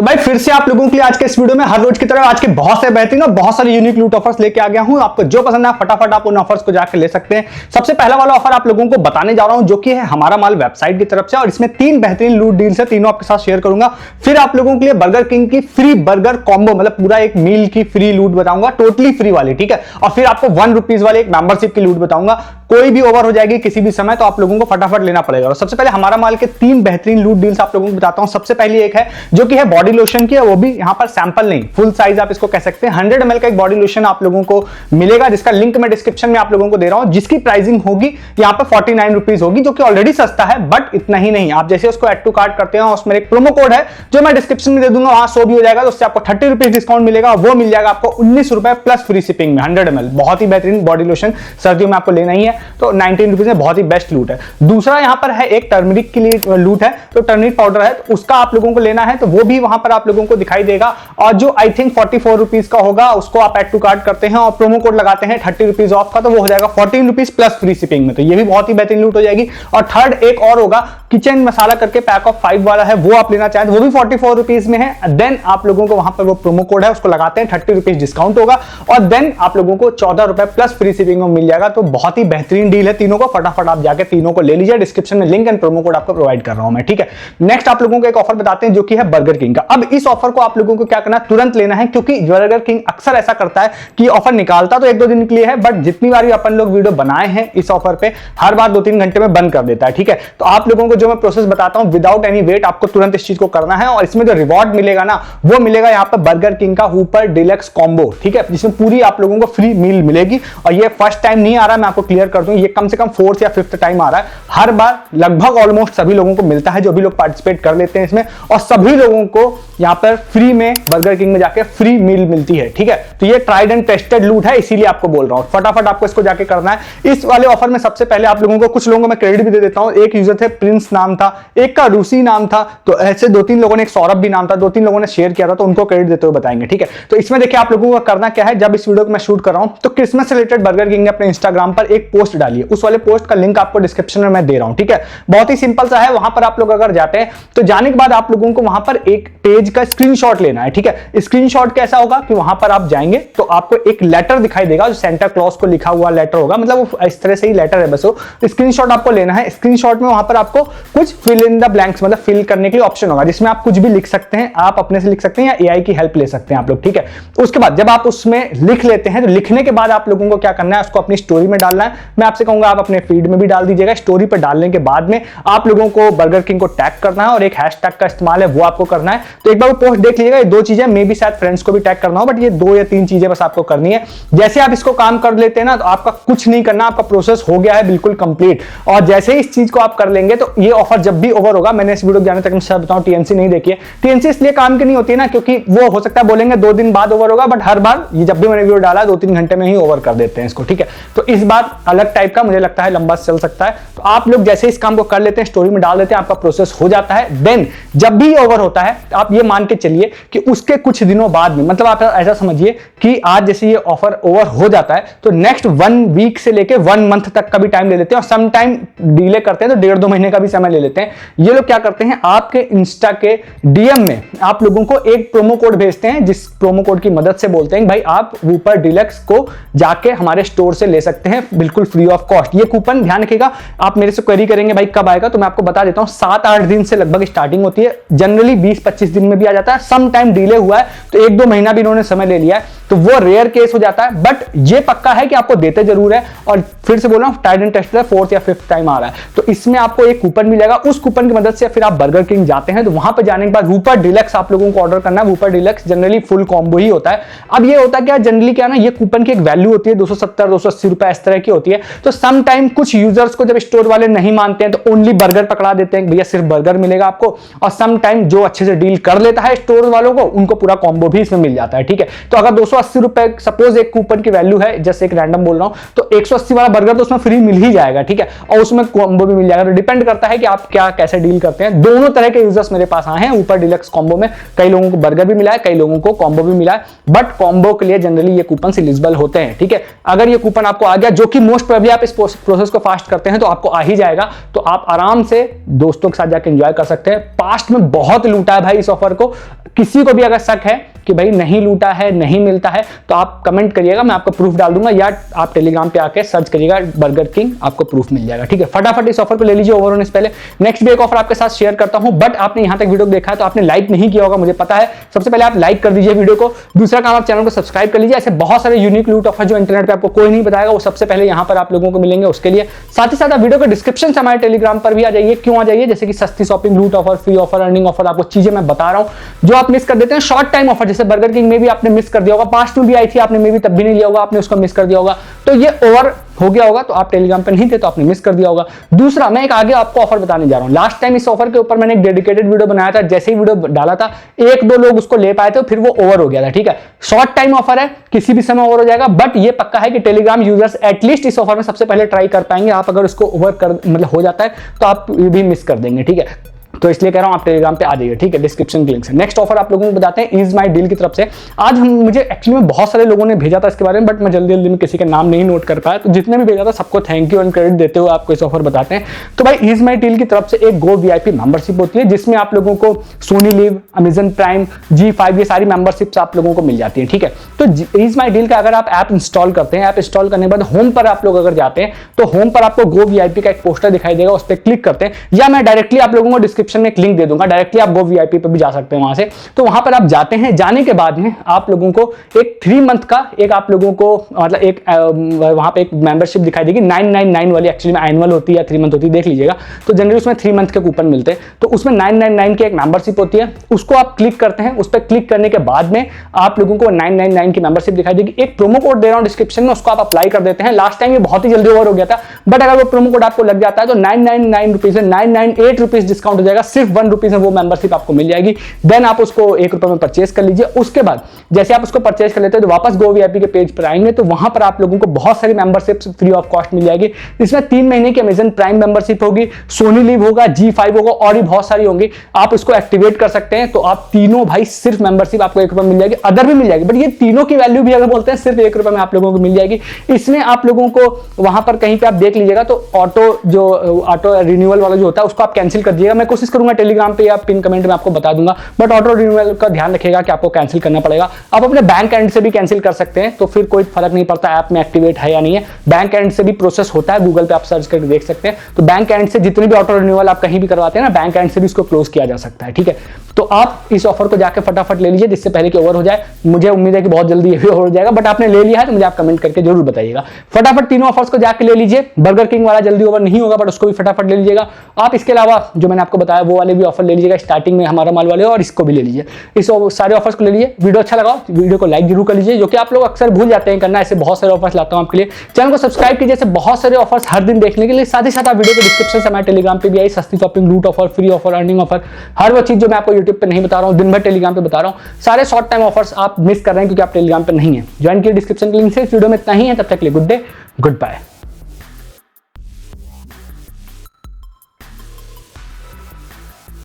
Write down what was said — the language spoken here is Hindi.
भाई फिर से आप लोगों के लिए आज के इस वीडियो में हर रोज की तरह आज के बहुत से बेहतरीन और बहुत सारे यूनिक लूट ऑफर्स लेके आ गया हूं। आपको जो पसंद है फटाफट आप उन ऑफर्स को जाकर ले सकते हैं। सबसे पहला वाला ऑफर आप लोगों को बताने जा रहा हूं जो कि है हमारा माल वेबसाइट की तरफ से, और इसमें 3 बेहतरीन लूट डील्स है, तीनों आपके साथ शेयर करूंगा। फिर आप लोगों के लिए बर्गर किंग की फ्री बर्गर कॉम्बो, मतलब पूरा एक मील की फ्री लूट बताऊंगा, टोटली फ्री वाली, ठीक है। और फिर आपको 1 रुपीज वाले एक मेंबरशिप की लूट बताऊंगा। कोई भी ओवर हो जाएगी किसी भी समय तो आप लोगों को फटाफट लेना पड़ेगा। और सबसे पहले हमारा माल के 3 बेहतरीन लूट डील्स आप लोगों को बताता हूं। सबसे पहली एक है जो कि है बॉडी लोशन की, वो भी यहां पर सैंपल नहीं, फुल साइज आप इसको कह सकते हैं। 100 ml का एक बॉडी लोशन आप लोगों को मिलेगा, जिसका लिंक मैं डिस्क्रिप्शन में आप लोगों को दे रहा हूं, जिसकी प्राइसिंग होगी यहां पर 49 रुपीज होगी, जो कि ऑलरेडी सस्ता है। बट इतना ही नहीं, आप जैसे उसको एड टू कार्ट करते हैं, उसमें एक प्रोमो कोड है जो मैं डिस्क्रिप्शन में दे दूंगा, वहां 100 भी हो जाएगा, तो उससे आपको 30 रुपीज डिस्काउंट मिलेगा। वो मिल जाएगा आपको 19 रुपए प्लस फ्री शिपिंग में 100 ml। बहुत ही बेहतरीन बॉडी लोशन सर्दियों में आपको लेना ही है, तो 19 रुपीज में बहुत ही बेस्ट लूट है। दूसरा यहां पर है एक टर्मरिक के लिए लूट है, तो टर्मरिक पाउडर है, तो उसका आप लोगों को लेना है तो वो भी वहां पर आप लोगों को दिखाई देगा। और जो आई थिंक 44 रुपीज का होगा, उसको आप एड टू कार्ट करते हैं और प्रोमो कोड लगाते हैं 30 रुपीज ऑफ का, तो वो हो जाएगा 14 रुपीज प्लस फ्री शिपिंग में। तो ये भी बहुत ही बेहतरीन लूट हो जाएगी। और थर्ड एक और होगा, किचन मसाला करके पैक ऑफ 5 वाला है, वो आप लेना चाहें तो वो भी 44 रुपीज में है। देन आप लोगों को वहां पर वो प्रोमो कोड है, उसको लगाते हैं 30 रुपीज डिस्काउंट होगा, और देन आप लोगों को 14 रुपए प्लस फ्री शिपिंग में मिल जाएगा। तो बहुत ही बेहतरीन डील है तीनों को, फटाफट आप जाके तीनों को ले लीजिए। डिस्क्रिप्शन में लिंक एंड प्रोमो कोड आपको प्रोवाइड कर रहा हूं मैं, ठीक है। नेक्स्ट आप लोगों को एक ऑफर बताते हैं जो कि है बर्गर किंग का। अब इस ऑफर को आप लोगों को क्या करना है, तुरंत लेना है, क्योंकि बर्गर किंग अक्सर ऐसा करता है कि ऑफर निकालता तो 1-2 दिन के लिए है, बट जितनी बार अपन लोग वीडियो बनाए हैं इस ऑफर पे, हर बार 2-3 घंटे में बंद कर देता है, ठीक है। तो आप लोगों को जो मैं प्रोसेस बताता हूं विदाउट एनी वेट, आपको तुरंत इस चीज को करना है। और इसमें जो रिवॉर्ड मिलेगा ना, वो मिलेगा यहाँ पर बर्गर किंग का हुपर डिलक्स कॉम्बो, ठीक है, जिसमें पूरी आप लोगों को फ्री मील मिलेगी। और ये फर्स्ट टाइम नहीं आ रहा, मैं आपको क्लियर कर दूं, ये कम से कम 4th या 5th टाइम आ रहा है। हर बार लगभग ऑलमोस्ट सभी लोगों को मिलता है, जो भी लोग पार्टिसिपेट कर लेते हैं इसमें, और सभी लोगों को यहां पर फ्री में बर्गर किंग में जाके फ्री मील मिलती है, ठीक है। तो ये ट्राइड एंड टेस्टेड लूट है, इसीलिए आपको बोल रहा हूं, फटाफट आपको इसको जाके करना है। इस वाले ऑफर में सबसे पहले आप लोगों को, कुछ लोगों को मैं क्रेडिट भी दे देता हूं। एक यूजर थे प्रिंस नाम था, एक का रूसी नाम था, तो ऐसे 2-3 लोगों ने, एक सौरभ भी नाम था, 2-3 लोगों ने शेयर किया था, तो उनको क्रेडिट देते हुए बताएंगे, ठीक है। तो इसमें देखिए आप लोगों को करना क्या है, जब इस वीडियो को मैं शूट कर रहा हूं तो क्रिसमस से रिलेटेड बर्गर किंग ने अपने इंस्टाग्राम पर एक पोस्ट डाली है, उस वाले पोस्ट का लिंक आपको डिस्क्रिप्शन में मैं दे रहा हूं, ठीक है। बहुत ही सिंपल सा है, वहां पर आप लोग अगर जाते हैं तो जाने के बाद आप लोगों को वहां पर एक पेज का स्क्रीनशॉट लेना है, ठीक है। स्क्रीनशॉट कैसा होगा कि वहां पर आप जाएंगे तो आपको एक लेटर दिखाई देगा, जो सेंटा क्लॉज को लिखा हुआ लेटर होगा, मतलब वो इस तरह से ही लेटर है, बस वो स्क्रीनशॉट आपको लेना है। स्क्रीनशॉट में वहां पर आपको कुछ फिल इन द ब्लैंक्स, मतलब फिल करने के लिए ऑप्शन होगा, जिसमें आप कुछ भी लिख सकते हैं, आप अपने से लिख सकते हैं या एआई की हेल्प ले सकते हैं आप लोग, ठीक है। उसके बाद जब आप उसमें लिख लेते हैं, तो लिखने के बाद आप लोगों को क्या करना है, उसको अपनी स्टोरी में डालना है। मैं आपसे कहूंगा आप अपने फीड में भी डाल दीजिएगा। स्टोरी पर डालने के बाद में आप लोगों को बर्गर किंग को टैग करना है, और एक हैशटैग का इस्तेमाल है वो आपको करना है। तो एक बार वो पोस्ट देख लीजिएगा, ये 2 चीजें, मे भी शायद फ्रेंड्स को भी टैग करना हो, बट ये 2 या 3 चीजें बस आपको करनी है। जैसे आप इसको काम कर लेते हैं ना, तो आपका कुछ नहीं करना, आपका प्रोसेस हो गया है बिल्कुल कंप्लीट। और जैसे ही इस चीज को आप कर लेंगे तो ये ऑफर जब भी ओवर होगा, मैंने इस वीडियो जाने तक मैं बताऊं टीएनसी नहीं देखिए, टीएनसी इसलिए काम की नहीं होती है ना, क्योंकि वो हो सकता है बोलेंगे 2 दिन बाद ओवर होगा, बट हर बार ये जब भी मैंने वीडियो डाला 2-3 घंटे में ही ओवर कर देते हैं इसको, ठीक है। तो इस बार अलग टाइप का मुझे लगता है लंबा चल सकता है। तो आप लोग जैसे इस काम को कर लेते हैं, स्टोरी में डाल देते हैं, आपका प्रोसेस हो जाता है। देन जब भी ओवर होता है, आप ये मान के चलिए कि उसके कुछ दिनों बाद में, मतलब आप ऐसा समझिए कि आज जैसे ये ऑफर ओवर हो जाता है, तो नेक्स्ट 1 वीक से लेके 1 मंथ तक का भी टाइम ले लेते हैं, और सम टाइम डिले करते हैं तो 1.5-2 महीने का भी समय ले लेते हैं। ये लोग क्या करते हैं, आपके इंस्टा के डीएम में आप लोगों को एक प्रोमो कोड भेजते हैं, जिस प्रोमो कोड की मदद से बोलते हैं भाई आप वूपर डिलक्स को जाके हमारे स्टोर से ले सकते हैं बिल्कुल फ्री ऑफ कॉस्ट। ये कूपन ध्यान रखिएगा, आप मेरे से क्वेरी करेंगे भाई कब आएगा, तो मैं आपको बता देता हूं 7-8 दिन से लगभग स्टार्टिंग होती है, जनरली 20-25 दिन में भी आ जाता है। सम टाइम डिले हुआ है तो 1-2 महीना भी इन्होंने समय ले लिया है, तो वो रेयर केस हो जाता है, बट ये पक्का है कि आपको देते जरूर है। और फिर से बोल रहा हूं, ट्राइड एंड टेस्टेड है, 4th या 5th टाइम आ रहा है, तो इसमें आपको एक कूपन मिलेगा। उस कूपन की मदद से फिर आप बर्गर किंग जाते हैं, तो वहां पर जाने के बाद वूपर डिलक्स आप लोगों को ऑर्डर करना है। वूपर डिलक्स जनरली फुल कॉम्बो ही होता है। अब ये होता क्या, जनरली क्या ना, ये कूपन की एक वैल्यू होती है 270-280 रुपए इस तरह की होती है। तो सम टाइम कुछ यूजर्स को जब स्टोर वाले नहीं मानते हैं तो ओनली बर्गर पकड़ा देते हैं, भैया सिर्फ बर्गर मिलेगा आपको। और सम टाइम जो अच्छे से डील कर लेता है स्टोर वालों को, उनको पूरा कॉम्बो भी इसमें मिल जाता है, ठीक है। तो अगर 280 रुपए सपोज एक कूपन की वैल्यू है, जैसे एक रैंडम बोल रहा हूं, तो 180 वाला बर्गर तो उसमें फ्री मिल ही जाएगा, ठीक है, और उसमें कॉम्बो भी मिल जाएगा। तो डिपेंड करता है कि आप क्या कैसे डील करते हैं। दोनों तरह के यूजर्स मेरे पास आए हैं ऊपर डिलक्स कॉम्बो में, कई लोगों को बर्गर भी मिला है, कई लोगों को कॉम्बो भी मिला है, बट कॉम्बो के लिए जनरली ये कूपन एलिजिबल होते हैं, ठीक है। अगर ये कूपन आपको आ गया, जो कि मोस्ट प्रोबेबली आप इस प्रोसेस को फास्ट करते हैं तो आपको आ ही जाएगा, तो आप आराम से दोस्तों के साथ जाकर एंजॉय कर सकते हैं। पास्ट में बहुत लूटा है भाई इस ऑफर को, किसी को भी अगर शक है कि भाई नहीं लूटा है, नहीं मिलता है, तो आप कमेंट करिएगा, मैं आपको प्रूफ डाल दूंगा, या आप टेलीग्राम पे आके सर्च करिएगा बर्गर किंग, आपको प्रूफ मिल जाएगा। ठीक है, फटाफट इस ऑफर को ले लीजिए ओवर होने से पहले। नेक्स्ट भी एक ऑफर आपके साथ शेयर करता हूं, बट आपने यहां तक वीडियो देखा है तो आपने लाइक नहीं किया होगा, मुझे पता है। सबसे पहले आप लाइक कर दीजिए वीडियो को, दूसरा काम आप चैनल को सब्सक्राइब कर लीजिए। ऐसे बहुत सारे यूनिक लूट ऑफर जो इंटरनेट पे आपको कोई नहीं बताएगा, वो सबसे पहले यहां पर आप लोगों को मिलेंगे। उसके लिए साथ ही साथ आप वीडियो के डिस्क्रिप्शन से हमारे टेलीग्राम पर भी आ जाइए। क्यों आ जाइए? जैसे कि सस्ती शॉपिंग, लूट offer, free offer, earning offer, आपको चीजें मैं बता रहा हूं जो आप मिस कर देते हैं। शॉर्ट टाइम ऑफर जैसे बर्गर किंग में भी आपने मिस कर दिया होगा, पास्ट में भी आई थी, आपने मे भी तब भी नहीं लिया होगा, आपने उसको मिस कर दिया होगा, तो ये ओवर हो गया होगा, तो आप टेलीग्राम पे नहीं थे तो आपने मिस कर दिया होगा। दूसरा, मैं एक आगे आपको ऑफर बताने जा रहा हूं। लास्ट टाइम इस ऑफर के ऊपर मैंने एक डेडिकेटेड वीडियो बनाया था, जैसे ही वीडियो डाला था 1-2 लोग उसको ले पाए थे, फिर वो ओवर हो गया था। ठीक है, शॉर्ट टाइम ऑफर है, किसी भी समय ओवर हो जाएगा, बट ये पक्का है कि टेलीग्राम यूजर्स एटलीस्ट इस ऑफर में सबसे पहले ट्राई कर पाएंगे। आप अगर उसको ओवर कर मतलब हो जाता है तो आप ये भी मिस कर देंगे। ठीक है, तो इसलिए कह रहा हूं आप टेलीग्राम पे आ जाइए। ठीक है, डिस्क्रिप्शन के लिंक से। नेक्स्ट ऑफर आप लोगों को बताते हैं इज माई डील की तरफ से। आज मुझे एक्चुअली में बहुत सारे लोगों ने भेजा था इसके बारे में, बट मैं जल्दी जल्दी में किसी का नाम नहीं नोट कर पाया, तो जितने भी भेजा था सबको थैंक यू एंड क्रेडिट देते हुए आपको इस ऑफर बताते हैं। तो भाई इज माई डील की तरफ से एक गो वीआईपी मेंबरशिप होती है, जिसमें आप लोगों को Soni live, Amazon prime, G5 ये सारी मेंबरशिप्स आप लोगों को मिल जाती है। ठीक है, तो इज माई डील का अगर आप ऐप इंस्टॉल करते हैं, ऐप इंस्टॉल करने के बाद होम पर आप लोग अगर जाते हैं तो होम पर आपको गो वीआईपी का एक पोस्टर दिखाई देगा, उस पर क्लिक करते हैं, या मैं डायरेक्टली आप लोगों को डिस्क्रिप्शन में एक लिंक दे दूंगा, डायरेक्टली आप गो वीआईपी पे भी जा सकते हैं वहां से। तो वहां पर आप जाते हैं, जाने के बाद में आप लोगों को एक 3 मंथ का एक आप लोगों को मतलब एक वहां पे एक मेंबरशिप दिखाई देगी 999 वाली, एक्चुअली में एनुअल होती है या 3 मंथ होती है, देख लीजिएगा। तो जनरली उसमें 3 मंथ के कूपन मिलते हैं, तो उसमें 999 की एक मेंबरशिप होती है, उसको आप क्लिक करते हैं। उस पर क्लिक करने के बाद में आप लोगों को 999 की मेंबरशिप दिखाई देगी। एक प्रोमो कोड दे रहा हूं डिस्क्रिप्शन में, उसको आप अप्लाई कर देते हैं। लास्ट टाइम ये बहुत ही जल्दी ओवर हो गया था, बट अगर वो प्रोमो कोड आपको लग जाता है तो 999 रुपीज में 998 रुपीज डिस्काउंट हो जाएगा, सिर्फ 1 रुपीज में वो मेंबरशिप आपको मिल जाएगी। देन आप उसको 1 रुपए में परचेस कर लीजिए। उसके बाद जैसे आप उसको परचेस कर लेते हैं तो वापस गो वीआईपी के पेज पर आएंगे, तो वहां पर आप लोगों को बहुत सारी मेंबरशिप्स फ्री ऑफ कॉस्ट मिल जाएगी। इसमें 3 महीने की अमेजन प्राइम मेंबरशिप होगी, सोनी लिव होगा, G5 होगा, और भी बहुत सारी होंगी। आप उसको एक्टिवेट कर सकते हैं, तो आप तीनों भाई सिर्फ मेंबरशिप आपको 1 रुपए मिल जाएगी, अदर भी मिल जाएगी, बट ये तीनों की वैल्यू भी अगर बोलते हैं सिर्फ 1 रुपए में आप लोगों को मिल जाएगी। इसमें आप लोगों को वहां पर कहीं पे आप देख लीजिएगा तो ऑटो रिन्यूअल वाला जो होता है उसको आप कैंसिल कर दीजिएगा। मैं कोशिश करूंगा टेलीग्राम पे या पिन कमेंट में आपको बता दूंगा, बट ऑटो रिन्यूअल का ध्यान रखिएगा कि आपको कैंसिल करना पड़ेगा। आप अपने बैंक एंड से भी कैंसिल कर सकते हैं, तो फिर कोई फर्क नहीं पड़ता ऐप में एक्टिवेट है या नहीं है। बैंक एंड से भी प्रोसेस होता है, गूगल पे आप सर्च करके देख सकते हैं। तो बैंक एंड से जितनी भी ऑटो रिन्यूअल आप कहीं भी करवाते हैं ना, बैंक एंड से भी इसको क्लोज किया जा सकता है। ठीक है, तो आप इस ऑफर को जाकर फटाफट ले लीजिए, जिससे पहले कि ओवर हो जाए। मुझे उम्मीद है कि बहुत जल्दी ये भी ओवर हो जाएगा, बट आपने ले लिया है तो मुझे आप कमेंट करके जरूर बताइएगा। फटाफट तीनों ऑफर्स को जाकर ले लीजिए। बर्गर किंग वाला जल्दी ओवर नहीं होगा, बट उसको भी फटाफट ले लीजिएगा। आप इसके अलावा जो मैंने आपको बताया वो वाले भी ऑफर ले लीजिएगा, स्टार्टिंग में हमारा माल वाले, और इसको भी ले लीजिए। इस सारे ऑफर्स को ले लीजिए। वीडियो अच्छा लगा वीडियो को लाइक जरूर कर लीजिए, जो कि आप लोग अक्सर भूल जाते हैं करना। ऐसे बहुत सारे ऑफर्स लाता हूं आपके लिए। चैनल को सब्सक्राइब कीजिए, ऐसे बहुत सारे ऑफर्स हर दिन देखने के लिए। साथ ही साथ आप वीडियो के डिस्क्रिप्शन से हमारे टेलीग्राम पे भी आई सस्ती शॉपिंग, लूट offer, free offer, earning offer, हर वो चीज जो मैं आपको यूट्यूब पे नहीं बता रहा हूं, दिन भर टेलीग्राम पे बता रहा हूं। सारे शॉर्ट टाइम ऑफर्स आप मिस कर रहे हैं क्योंकि आप टेलीग्राम पे नहीं है। ज्वाइन किए डिस्क्रिप्शन के लिंक से। इस वीडियो में इतना ही है, तब तक के लिए गुड डे, गुड बाय।